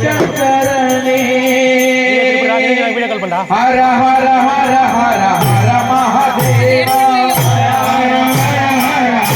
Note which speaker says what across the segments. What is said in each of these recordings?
Speaker 1: शंकरने हर हर हर हर हर महादेवा हर हर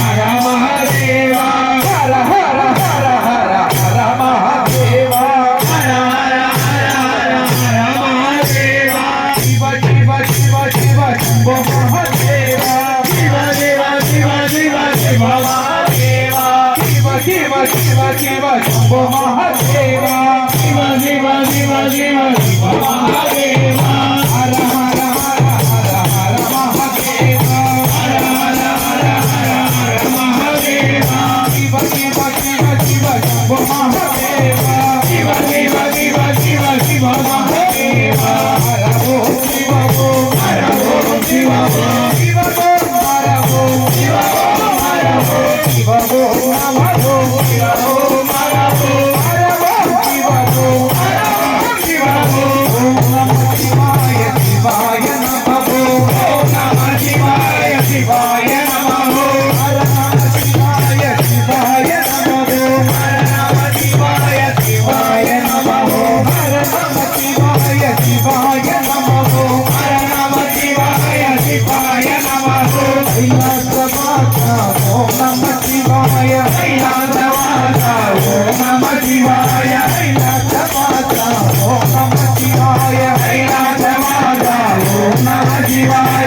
Speaker 1: हर महादेवा हर हर हर हर हर महादेवा हर हर हर हर महादेवा शिव शिव शिव शिव शंभो महादेवा शिव शिव शिव शिव शिव महादेवा शिव शिव शिव शिव शंभो महादेवा शिव शिव शिव शिव शिव महादेवा हर हर हर हर हर महादेवा हर हर हर हर हर महादेवा शिव शिव शिव शिव शंभो महादेवा शिव शिव शिव शिव शिव महादेवा हर ओम शिव ओम हर ओम शिव ओम शिव ओम हर ओम शिव ओम हर ओम शिव ओम नमः ओम शिव ओम हर ओम हर ओम शिव ओम हर ओम शिव ओम नमः शिवाय शिवाय नमः ओम नमः शिवाय शिवाय नमः हर नमः शिवाय शिवाय नमः हर नमः शिवाय शिवाय नमः हर नमः शिवाय शिवाय नमः हर नमः शिवाय शिवाय नमः कैलासवासा ओम नमः शिवाय कैलासवासा ओम नमः शिवाय कैलासवासा ओम नमः शिवाय कैलासवासा ओम नमः शिवाय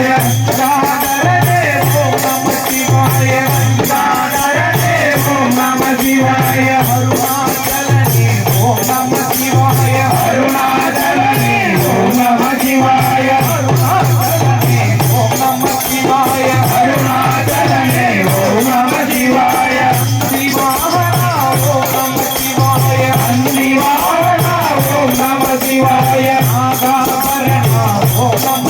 Speaker 1: सागरने ओम नमः शिवाय सागरने ओम नमः शिवाय अरुणाचलने ओम नमः शिवाय अरुणाचलने ओम नमः शिवाय अरुणाचलने ओम नमः शिवाय अरुणाचलने ओम नमः शिवाय शिवाहरा ओम नमः शिवाय अन्निवाहरा ओम नमः शिवाय नागाभरणा ओम नमः